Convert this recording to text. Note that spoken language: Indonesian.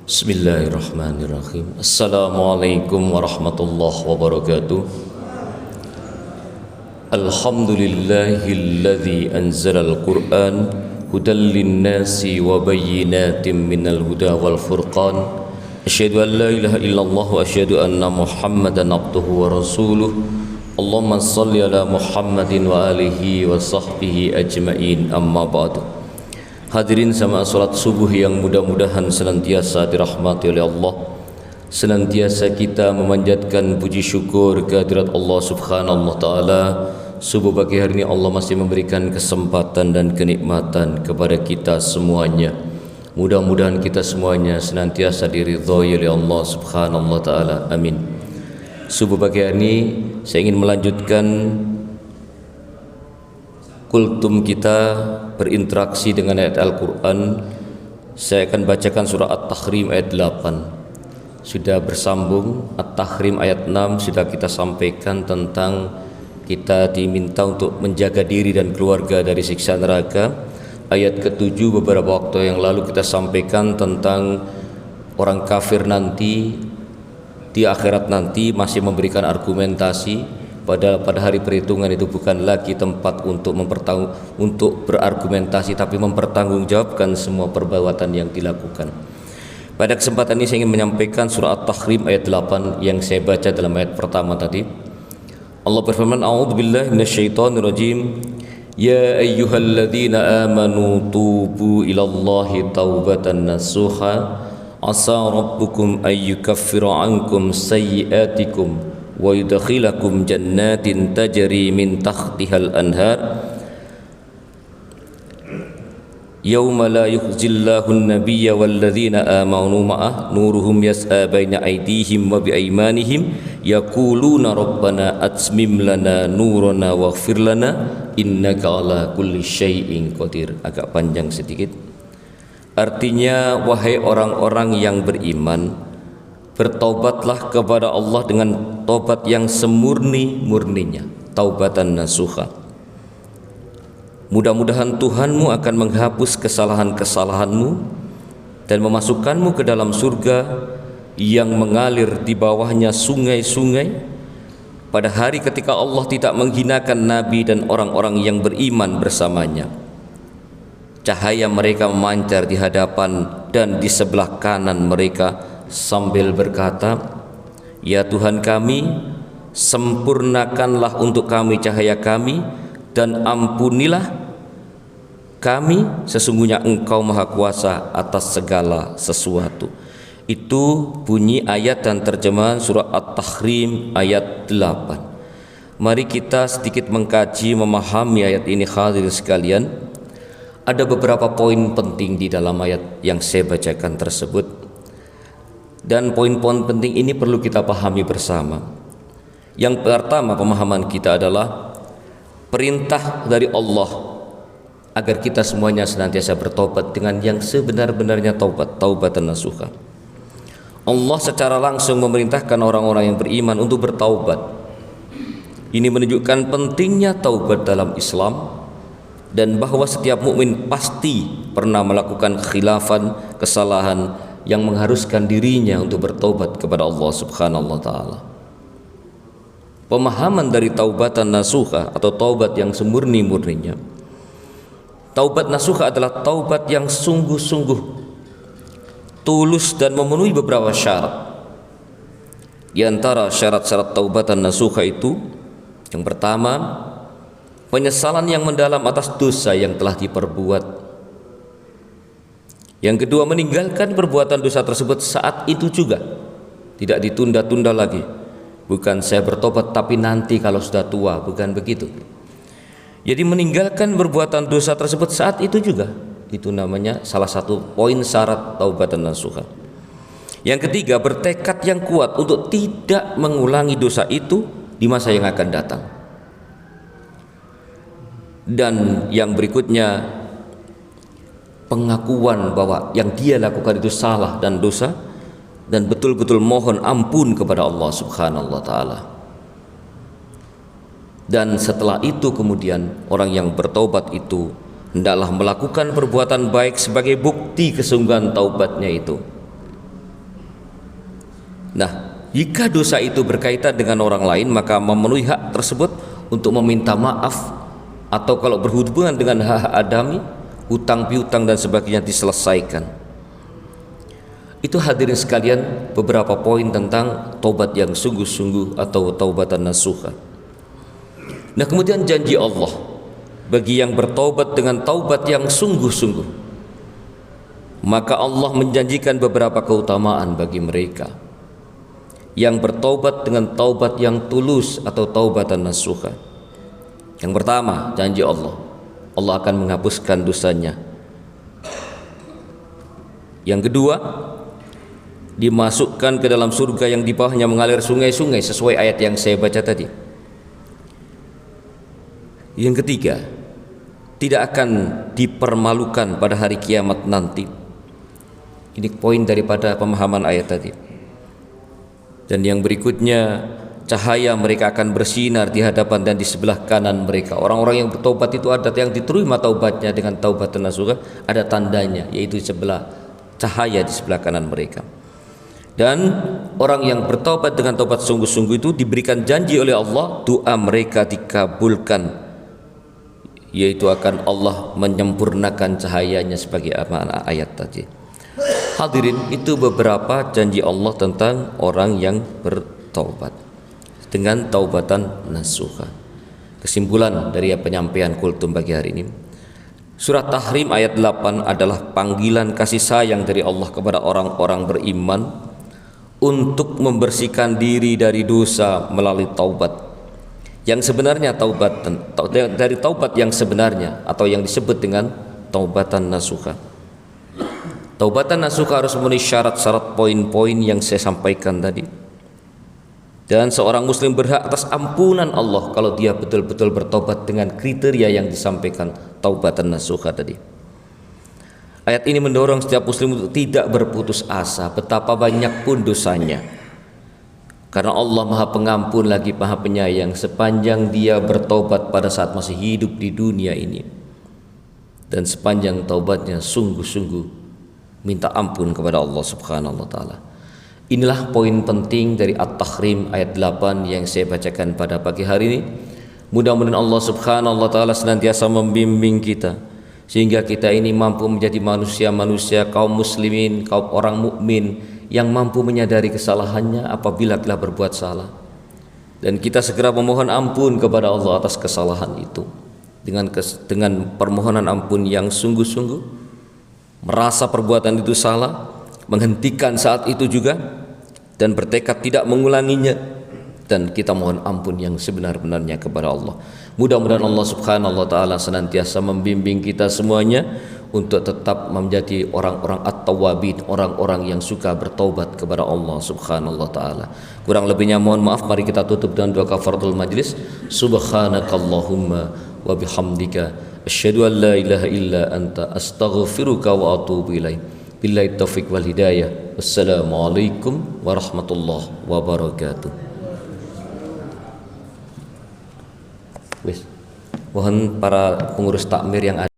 Bismillahirrahmanirrahim. Assalamualaikum warahmatullahi wabarakatuh. Alhamdulillahilladzi anzalal Qur'an hudan linnasi wa bayyinatin minal huda wal furqan. Asyhadu an la ilaha illallah wa asyhadu anna Muhammadan abduhu wa rasuluh. Allahumma shalli ala Muhammadin wa alihi wa sahbihi ajma'in, amma ba'du. Hadirin sama salat subuh yang mudah-mudahan senantiasa dirahmati oleh Allah. Senantiasa kita memanjatkan puji syukur kehadirat Allah Subhanahu wa taala. Subuh pagi hari ini Allah masih memberikan kesempatan dan kenikmatan kepada kita semuanya. Mudah-mudahan kita semuanya senantiasa diridhai oleh Allah Subhanahu wa taala. Amin. Subuh pagi hari ini saya ingin melanjutkan kultum kita berinteraksi dengan ayat Al-Quran. Saya akan bacakan surah At-Tahrim ayat 8. Sudah bersambung At-Tahrim ayat 6 sudah kita sampaikan tentang kita diminta untuk menjaga diri dan keluarga dari siksa neraka. Ayat ke-7 beberapa waktu yang lalu kita sampaikan tentang orang kafir nanti di akhirat nanti masih memberikan argumentasi. Pada hari perhitungan itu bukan lagi tempat untuk berargumentasi, tapi mempertanggungjawabkan semua perbuatan yang dilakukan. Pada kesempatan ini saya ingin menyampaikan surah At-Tahrim ayat 8 yang saya baca dalam ayat pertama tadi. Allah berfirman, A'udzubillahi minasyaitonirrajim. Ya ayyuhalladzina amanu tubu ilallahi taubatan nasuha asa rabbukum ayyukaffira ankum sayyi'atikum wa yudkhilakum jannatin tajri min tahtihal anhar yauma la yukhzillahu an-nabiyya walladzina amanu ma'ah nuruhum yas'a baina aydihim wa biaymanihim yaquluna rabbana atmim lana nurana waghfir lana innaka ala kulli syai'in qadir. Agak panjang sedikit. Artinya, wahai orang-orang yang beriman, bertaubatlah kepada Allah dengan taubat yang semurni-murninya, taubatan nasuha. Mudah-mudahan Tuhanmu akan menghapus kesalahan-kesalahanmu dan memasukkanmu ke dalam surga yang mengalir di bawahnya sungai-sungai pada hari ketika Allah tidak menghinakan Nabi dan orang-orang yang beriman bersamanya. Cahaya mereka memancar di hadapan dan di sebelah kanan mereka sambil berkata, ya Tuhan kami, sempurnakanlah untuk kami cahaya kami dan ampunilah kami, sesungguhnya Engkau Maha Kuasa atas segala sesuatu. Itu bunyi ayat dan terjemahan surah At-Tahrim ayat 8. Mari kita sedikit mengkaji, memahami ayat ini hadirin sekalian. Ada beberapa poin penting di dalam ayat yang saya bacakan tersebut. Dan poin-poin penting ini perlu kita pahami bersama. Yang pertama pemahaman kita adalah perintah dari Allah agar kita semuanya senantiasa bertobat dengan yang sebenar-benarnya taubat, taubatan nasuha. Allah secara langsung memerintahkan orang-orang yang beriman untuk bertaubat. Ini menunjukkan pentingnya taubat dalam Islam dan bahwa setiap mukmin pasti pernah melakukan khilafan, kesalahan yang mengharuskan dirinya untuk bertaubat kepada Allah Subhanahu wa taala. Pemahaman dari taubatan nasuha atau taubat yang semurni-murninya. Taubat nasuha adalah taubat yang sungguh-sungguh tulus dan memenuhi beberapa syarat. Di antara syarat-syarat taubatan nasuha itu, yang pertama, penyesalan yang mendalam atas dosa yang telah diperbuat. Yang kedua, meninggalkan perbuatan dosa tersebut saat itu juga, tidak ditunda-tunda lagi. Bukan saya bertobat tapi nanti kalau sudah tua, bukan begitu. Jadi meninggalkan perbuatan dosa tersebut saat itu juga, itu namanya salah satu poin syarat taubatan nasuha. Yang ketiga, bertekad yang kuat untuk tidak mengulangi dosa itu di masa yang akan datang. Dan yang berikutnya, pengakuan bahwa yang dia lakukan itu salah dan dosa, dan betul-betul mohon ampun kepada Allah Subhanahu wa taala. Dan setelah itu kemudian orang yang bertaubat itu hendaklah melakukan perbuatan baik sebagai bukti kesungguhan taubatnya itu. Nah, jika dosa itu berkaitan dengan orang lain, maka memenuhi hak tersebut untuk meminta maaf, atau kalau berhubungan dengan hak adami, hutang piutang dan sebagainya diselesaikan. Itu hadirin sekalian beberapa poin tentang taubat yang sungguh-sungguh atau taubatan nasuha. Nah, kemudian janji Allah bagi yang bertaubat dengan taubat yang sungguh-sungguh, maka Allah menjanjikan beberapa keutamaan bagi mereka yang bertaubat dengan taubat yang tulus atau taubatan nasuha. Yang pertama, janji Allah akan menghapuskan dosanya. Yang kedua, dimasukkan ke dalam surga yang di bawahnya mengalir sungai-sungai sesuai ayat yang saya baca tadi. Yang ketiga, tidak akan dipermalukan pada hari kiamat nanti. Ini poin daripada pemahaman ayat tadi. Dan yang berikutnya, cahaya mereka akan bersinar di hadapan dan di sebelah kanan mereka. Orang-orang yang bertobat itu ada yang diterima taubatnya dengan taubatan nasuha, ada tandanya, yaitu sebelah cahaya di sebelah kanan mereka. Dan orang yang bertobat dengan taubat sungguh-sungguh itu diberikan janji oleh Allah, doa mereka dikabulkan, yaitu akan Allah menyempurnakan cahayanya sebagai amanah ayat tadi. Hadirin, itu beberapa janji Allah tentang orang yang bertaubat dengan taubatan nasuha. Kesimpulan dari penyampaian kultum bagi hari ini, surat Tahrim ayat 8 adalah panggilan kasih sayang dari Allah kepada orang-orang beriman untuk membersihkan diri dari dosa melalui taubat. Yang sebenarnya taubat dari taubat yang sebenarnya atau yang disebut dengan taubatan nasuha. Taubatan nasuha harus memenuhi syarat-syarat poin-poin yang saya sampaikan tadi. Dan seorang muslim berhak atas ampunan Allah kalau dia betul-betul bertobat dengan kriteria yang disampaikan taubatan nasuha tadi. Ayat ini mendorong setiap muslim untuk tidak berputus asa betapa banyak pun dosanya. Karena Allah Maha Pengampun lagi Maha Penyayang sepanjang dia bertobat pada saat masih hidup di dunia ini. Dan sepanjang taubatnya sungguh-sungguh minta ampun kepada Allah Subhanahu wa taala. Inilah poin penting dari At-Tahrim ayat 8 yang saya bacakan pada pagi hari ini. Mudah-mudahan Allah Subhanahu wa taala senantiasa membimbing kita sehingga kita ini mampu menjadi manusia-manusia kaum muslimin, kaum orang mukmin yang mampu menyadari kesalahannya apabila telah berbuat salah. Dan kita segera memohon ampun kepada Allah atas kesalahan itu dengan permohonan ampun yang sungguh-sungguh, merasa perbuatan itu salah, menghentikan saat itu juga dan bertekad tidak mengulanginya, dan kita mohon ampun yang sebenar-benarnya kepada Allah. Mudah-mudahan Allah Subhanahu wa taala senantiasa membimbing kita semuanya untuk tetap menjadi orang-orang at-tawwabin, orang-orang yang suka bertaubat kepada Allah Subhanahu wa taala. Kurang lebihnya mohon maaf, mari kita tutup dengan doa kafaratul majlis. Subhanakallahumma wa bihamdika asyhadu an la ilaha illa anta astaghfiruka wa atubu ilaik. Billahi taufik wal hidayah. Wassalamualaikum warahmatullahi wabarakatuh. Mohon para pengurus takmir yang ada